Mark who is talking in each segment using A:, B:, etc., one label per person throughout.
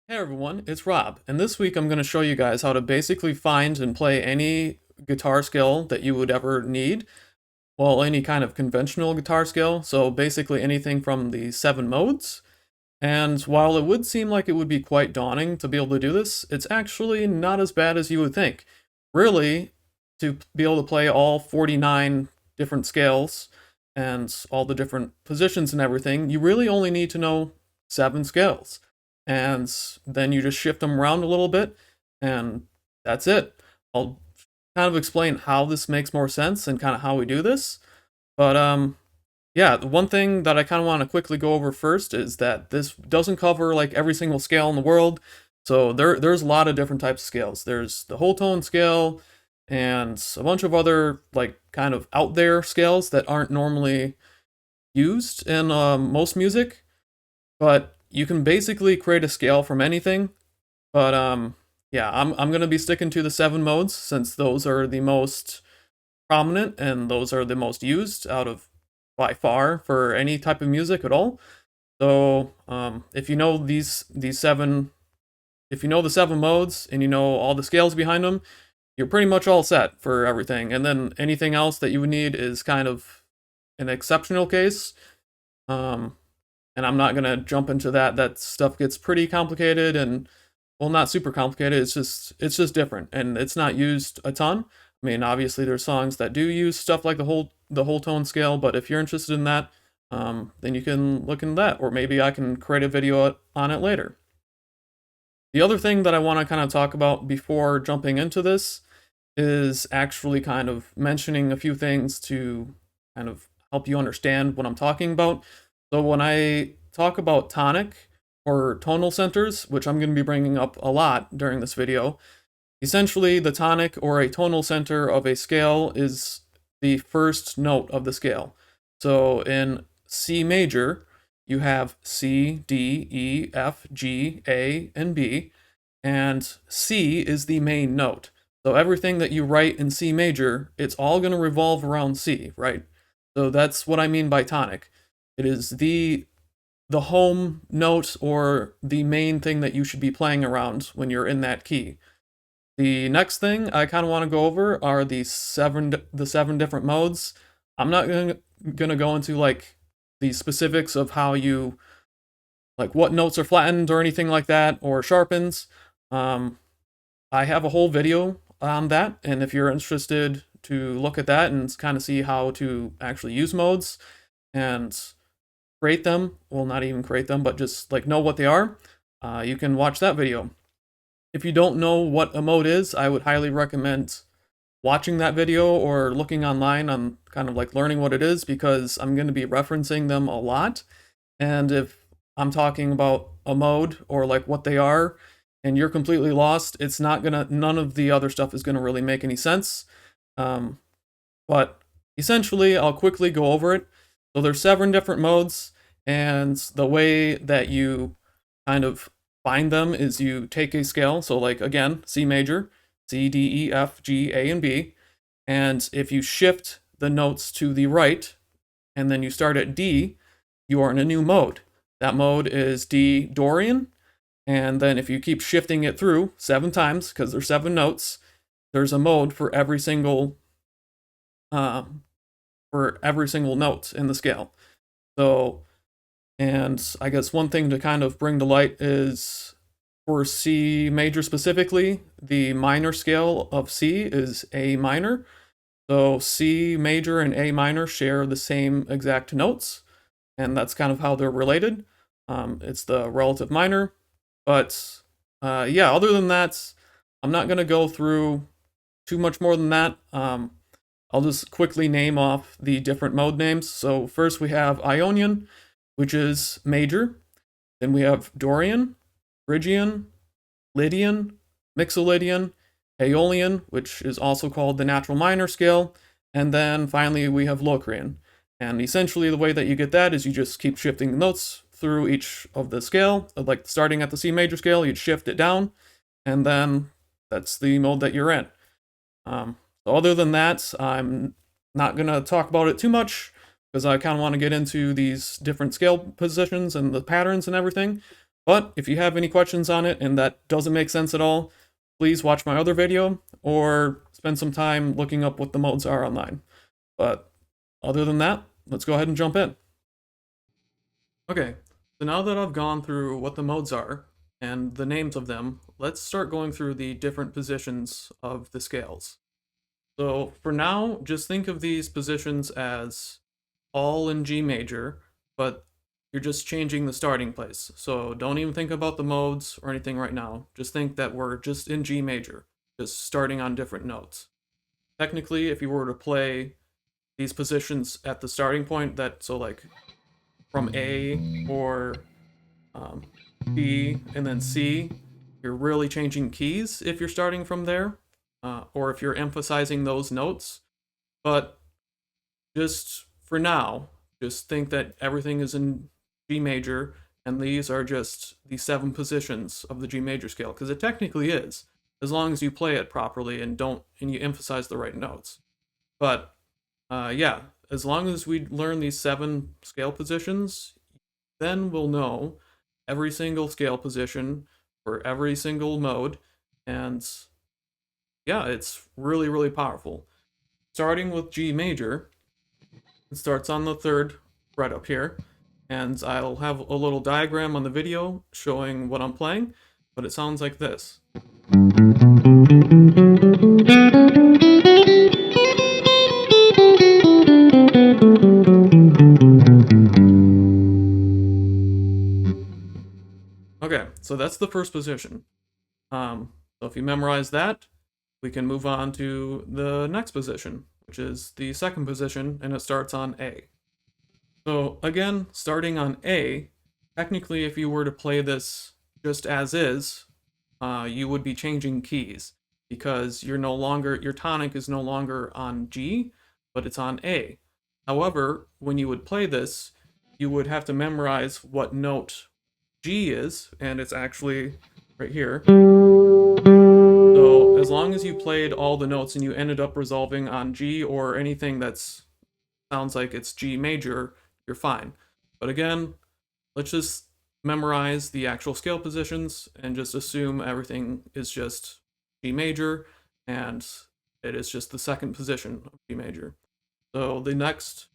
A: Hey everyone, it's Rob, and this week I'm going to show you guys how to basically find and play any guitar scale that you would ever need. Well, any kind of conventional guitar scale, so basically anything from the 7 modes. And while it would seem like it would be quite daunting to be able to do this, it's actually not as bad as you would think. Really, to be able to play all 49 different scales and all the different positions and everything, you really only need to know 7 scales. And then you just shift them around a little bit, and that's it. I'll kind of explain how this makes more sense and kind of how we do this. But yeah, the one thing that I kind of want to quickly go over first is that this doesn't cover like every single scale in the world. So there's a lot of different types of scales. There's the whole tone scale and a bunch of other like kind of out there scales that aren't normally used in most music. But you can basically create a scale from anything. But yeah, I'm gonna be sticking to the 7 modes since those are the most prominent and those are the most used out of by far for any type of music at all. So if you know these seven, if you know the 7 modes and you know all the scales behind them, you're pretty much all set for everything. And then anything else that you would need is kind of an exceptional case. Um, and I'm not gonna jump into that. That stuff gets pretty complicated and well, not super complicated. It's just different, and it's not used a ton. I mean, obviously there's songs that do use stuff like the whole tone scale, but if you're interested in that, then you can look into that, or maybe I can create a video on it later. The other thing that I want to kind of talk about before jumping into this is actually kind of mentioning a few things to kind of help you understand what I'm talking about. So when I talk about tonic or tonal centers, which I'm going to be bringing up a lot during this video, essentially the tonic or a tonal center of a scale is the first note of the scale. So in C major, you have C, D, E, F, G, A, and B, and C is the main note. So everything that you write in C major, it's all going to revolve around C, right? So that's what I mean by tonic. It is the home note or the main thing that you should be playing around when you're in that key. The next thing I kind of want to go over are the seven different modes. I'm not gonna go into like the specifics of how you like what notes are flattened or anything like that or sharpens. Um, I have a whole video on that, and if you're interested to look at that and kind of see how to actually use modes and create them, well, not even create them, but just like know what they are, you can watch that video. If you don't know what a mode is, I would highly recommend watching that video or looking online on kind of like learning what it is because I'm going to be referencing them a lot. And if I'm talking about a mode or like what they are and you're completely lost, it's not gonna, none of the other stuff is gonna really make any sense. Um, but essentially, I'll quickly go over it. So there's 7 different modes, and the way that you kind of find them is you take a scale. So like again, C major, C, D, E, F, G, A, and B. And if you shift the notes to the right, and then you start at D, you are in a new mode. That mode is D Dorian. And then if you keep shifting it through 7 times, because there's 7 notes, there's a mode uh, for every single note in the scale. So, and I guess one thing to kind of bring to light is for C major specifically, the minor scale of C is A minor. So C major and A minor share the same exact notes, and that's kind of how they're related. It's the relative minor, but yeah, other than that, I'm not going to go through too much more than that. I'll just quickly name off the different mode names. So first we have Ionian, which is major. Then we have Dorian, Phrygian, Lydian, Mixolydian, Aeolian, which is also called the natural minor scale. And then finally we have Locrian. And essentially the way that you get that is you just keep shifting notes through each of the scale. Like starting at the C major scale, you'd shift it down, and then that's the mode that you're in. So other than that, I'm not going to talk about it too much because I kind of want to get into these different scale positions and the patterns and everything. But if you have any questions on it and that doesn't make sense at all, please watch my other video or spend some time looking up what the modes are online. But other than that, let's go ahead and jump in. Okay, so now that I've gone through what the modes are and the names of them, let's start going through the different positions of the scales. So for now, just think of these positions as all in G major, but you're just changing the starting place. So don't even think about the modes or anything right now. Just think that we're just in G major, just starting on different notes. Technically, if you were to play these positions at the starting point, so like from A or B and then C, you're really changing keys if you're starting from there, or if you're emphasizing those notes. But just for now, just think that everything is in G major, and these are just the 7 positions of the G major scale, because it technically is, as long as you play it properly and you emphasize the right notes. But yeah, as long as we learn these 7 scale positions, then we'll know every single scale position for every single mode, and yeah, it's really, really powerful. Starting with G major, it starts on the 3rd fret up here, and I'll have a little diagram on the video showing what I'm playing, but it sounds like this. Okay, so that's the first position. So if you memorize that, we can move on to the next position, which is the 2nd position, and it starts on A. So again, starting on A, technically if you were to play this just as is, you would be changing keys, because your tonic is no longer on G, but it's on A. However, when you would play this, you would have to memorize what note G is, and it's actually right here. So as long as you played all the notes and you ended up resolving on G or anything that sounds like it's G major, you're fine. But again, let's just memorize the actual scale positions and just assume everything is just G major, and it is just the 2nd position of G major. So the next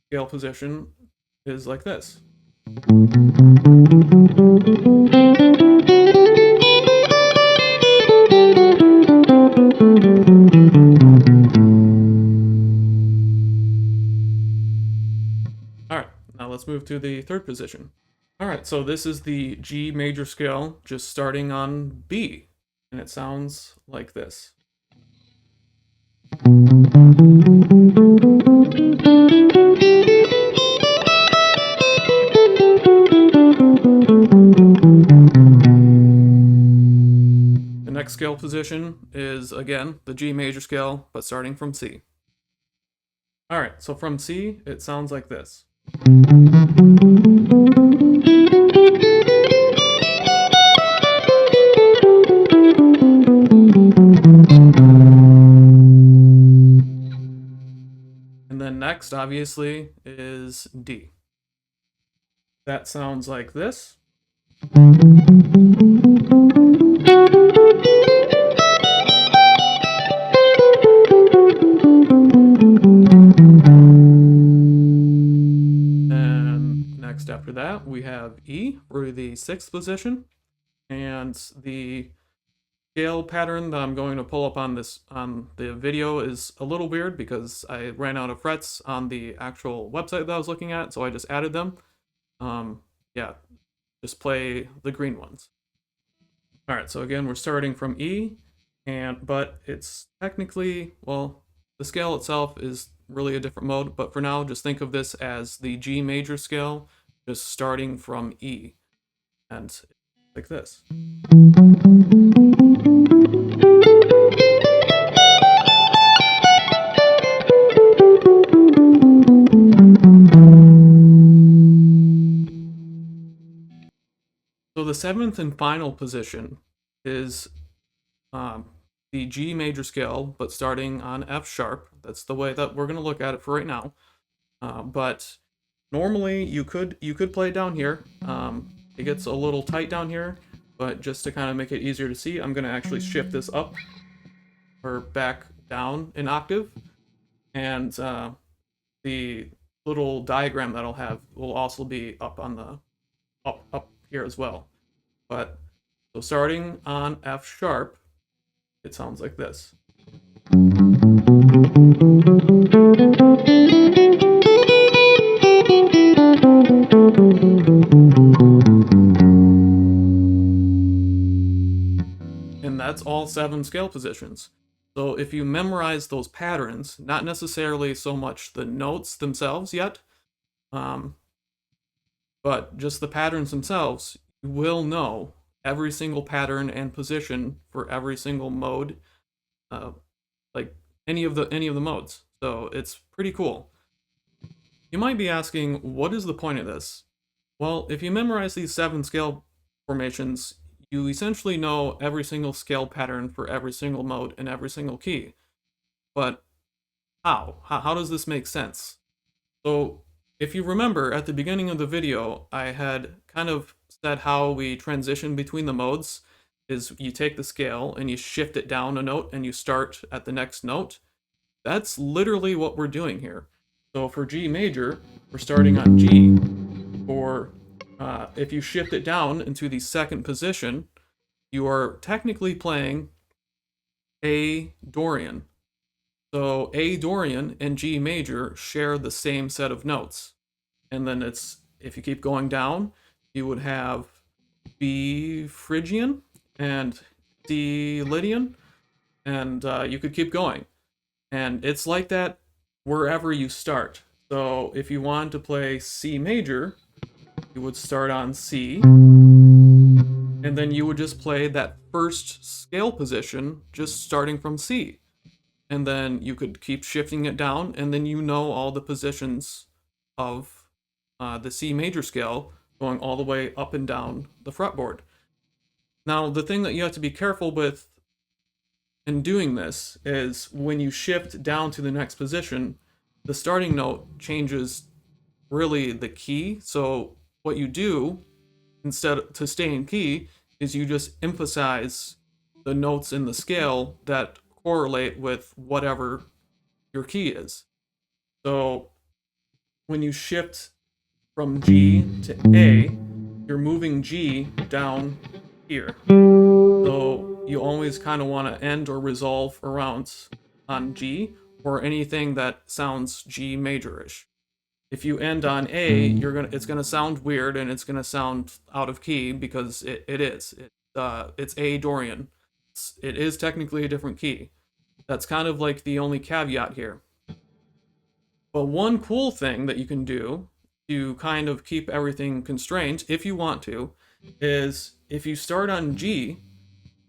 A: scale position is like this. Alright, now let's move to the 3rd position. Alright, so this is the G major scale, just starting on B, and it sounds like this. The next scale position is, again, the G major scale, but starting from C. Alright, so from C, it sounds like this. And then next, obviously, is D. That sounds like this. And next after that, we have E, for the 6th position. And the scale pattern that I'm going to pull up on the video is a little weird because I ran out of frets on the actual website that I was looking at, so I just added them. Yeah, just play the green ones. Alright, so again, we're starting from E, but it's technically, well, the scale itself is really a different mode, but for now, just think of this as the G major scale, just starting from E, and like this. So the 7th and final position is the G major scale, but starting on F sharp. That's the way that we're going to look at it for right now. But normally you could play down here, it gets a little tight down here, but just to kind of make it easier to see, I'm going to actually shift this up or back down an octave, and the little diagram that I'll have will also be up on the up here as well. But so starting on F sharp, it sounds like this. And that's all 7 scale positions. So if you memorize those patterns, not necessarily so much the notes themselves yet, but just the patterns themselves, you will know every single pattern and position for every single mode, like any of the modes. So it's pretty cool. You might be asking, what is the point of this? Well, if you memorize these 7 scale formations, you essentially know every single scale pattern for every single mode and every single key. But how? How does this make sense? So if you remember at the beginning of the video, I had kind of said how we transition between the modes is you take the scale and you shift it down a note and you start at the next note. That's literally what we're doing here. So for G major, we're starting on G. Or if you shift it down into the second position, you are technically playing A Dorian. So A Dorian and G major share the same set of notes. And then if you keep going down, you would have B Phrygian and D Lydian, and you could keep going. And it's like that wherever you start. So if you wanted to play C major, you would start on C, and then you would just play that first scale position, just starting from C. And then you could keep shifting it down, and then you know all the positions of the C major scale going all the way up and down the fretboard. Now, the thing that you have to be careful with in doing this is when you shift down to the next position, the starting note changes really the key. So what you do instead to stay in key is you just emphasize the notes in the scale that correlate with whatever your key is. So when you shift from G to A, you're moving G down here. So you always kind of want to end or resolve around on G or anything that sounds G majorish. If you end on A, it's gonna sound weird and it's gonna sound out of key because it is. It's A Dorian. It is technically a different key. That's kind of like the only caveat here. But one cool thing that you can do to kind of keep everything constrained, if you want to, is if you start on G,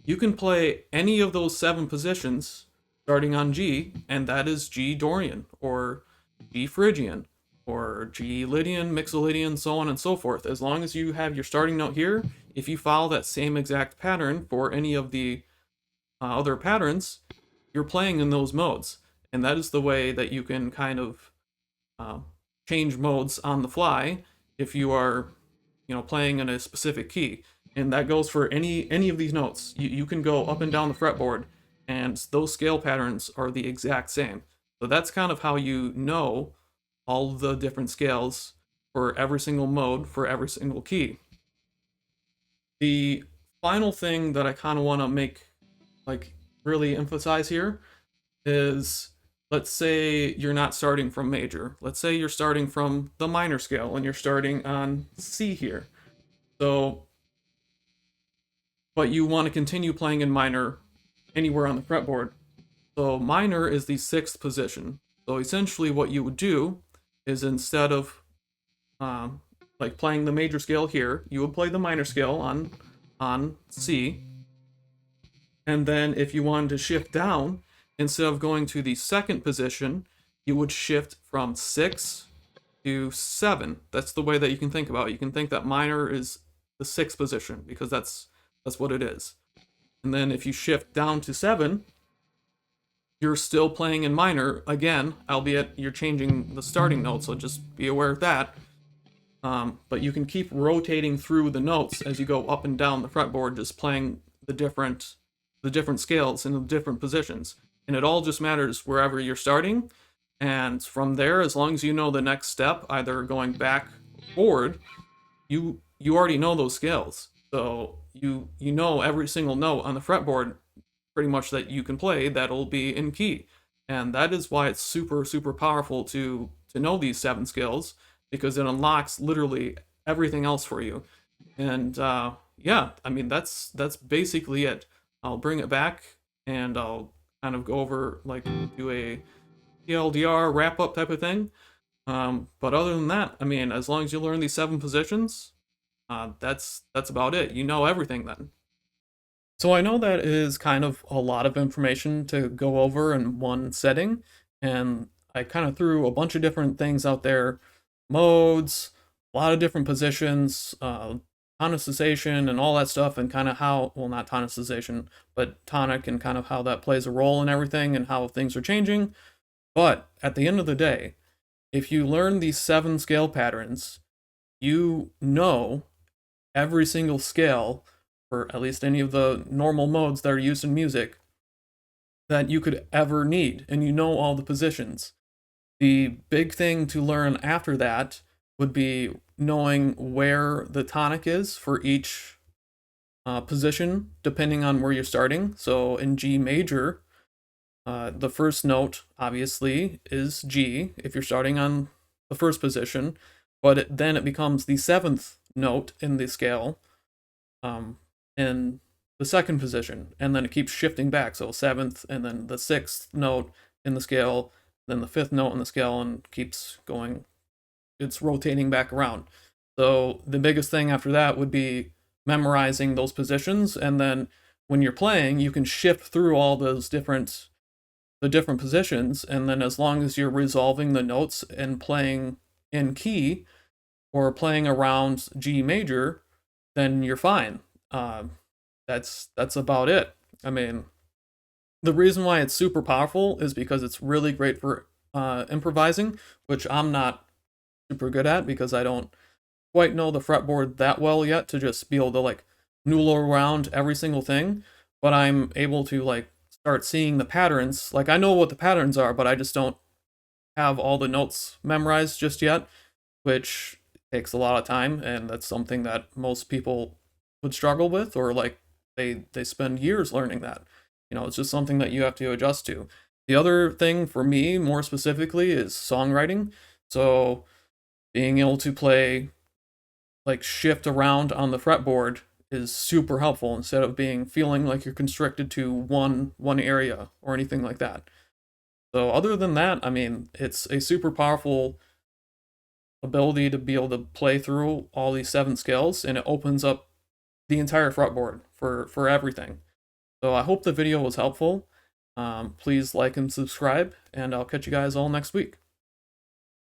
A: you can play any of those 7 positions starting on G, and that is G Dorian, or G Phrygian, or G Lydian, Mixolydian, so on and so forth. As long as you have your starting note here, if you follow that same exact pattern for any of the other patterns, you're playing in those modes. And that is the way that you can kind of change modes on the fly if you are, playing in a specific key. And that goes for any of these notes. You can go up and down the fretboard, and those scale patterns are the exact same. So that's kind of how you know all the different scales for every single mode for every single key. The final thing that I kind of want to really emphasize here is, let's say you're not starting from major. Let's say you're starting from the minor scale and you're starting on C here. So, but you want to continue playing in minor anywhere on the fretboard. So minor is the 6th position. So essentially what you would do is, instead of playing the major scale here, you would play the minor scale on C. And then if you wanted to shift down, instead of going to the 2nd position, you would shift from 6 to 7. That's the way that you can think about it. You can think that minor is the 6th position, because that's what it is. And then if you shift down to 7, you're still playing in minor again, albeit you're changing the starting note, so just be aware of that. But you can keep rotating through the notes as you go up and down the fretboard, just playing the different scales in the different positions. And it all just matters wherever you're starting. And from there, as long as you know the next step, either going back or forward, you already know those scales. So you know every single note on the fretboard pretty much that you can play that'll be in key. And that is why it's super, super powerful to know these seven skills, because it unlocks literally everything else for you. And yeah, I mean that's basically it. I'll bring it back and I'll kind of go over like do a TLDR wrap up type of thing. But other than that, I mean, as long as you learn these seven positions, that's about it. You know everything then. So I know that is kind of a lot of information to go over in one setting, and I kind of threw a bunch of different things out there, modes, a lot of different positions, tonicization and all that stuff, and kind of how, well, not tonicization, but tonic and kind of how that plays a role in everything and how things are changing. But at the end of the day, if you learn these seven scale patterns, you know every single scale for at least any of the normal modes that are used in music that you could ever need, and you know all the positions. The big thing to learn after that would be knowing where the tonic is for each position, depending on where you're starting. So in G major, the first note obviously is G if you're starting on the first position, but then it becomes the seventh note in the scale in the second position, and then it keeps shifting back. So seventh, and then the sixth note in the scale, then the fifth note in the scale, and keeps going. It's rotating back around. So the biggest thing after that would be memorizing those positions, and then when you're playing, you can shift through all those different positions, and then as long as you're resolving the notes and playing in key or playing around G major, then you're fine. That's about it. I mean, the reason why it's super powerful is because it's really great for improvising, which I'm not super good at because I don't quite know the fretboard that well yet to just be able to like noodle around every single thing. But I'm able to like start seeing the patterns. Like I know what the patterns are, but I just don't have all the notes memorized just yet, which takes a lot of time, and that's something that most people would struggle with, or like they spend years learning that. You know, it's just something that you have to adjust to. The other thing for me, more specifically, is songwriting. So being able to play, like shift around on the fretboard is super helpful instead of feeling like you're constricted to one area or anything like that. So other than that, I mean, it's a super powerful ability to be able to play through all these seven scales, and it opens up the entire fretboard for everything. So I hope the video was helpful. Please like and subscribe, and I'll catch you guys all next week.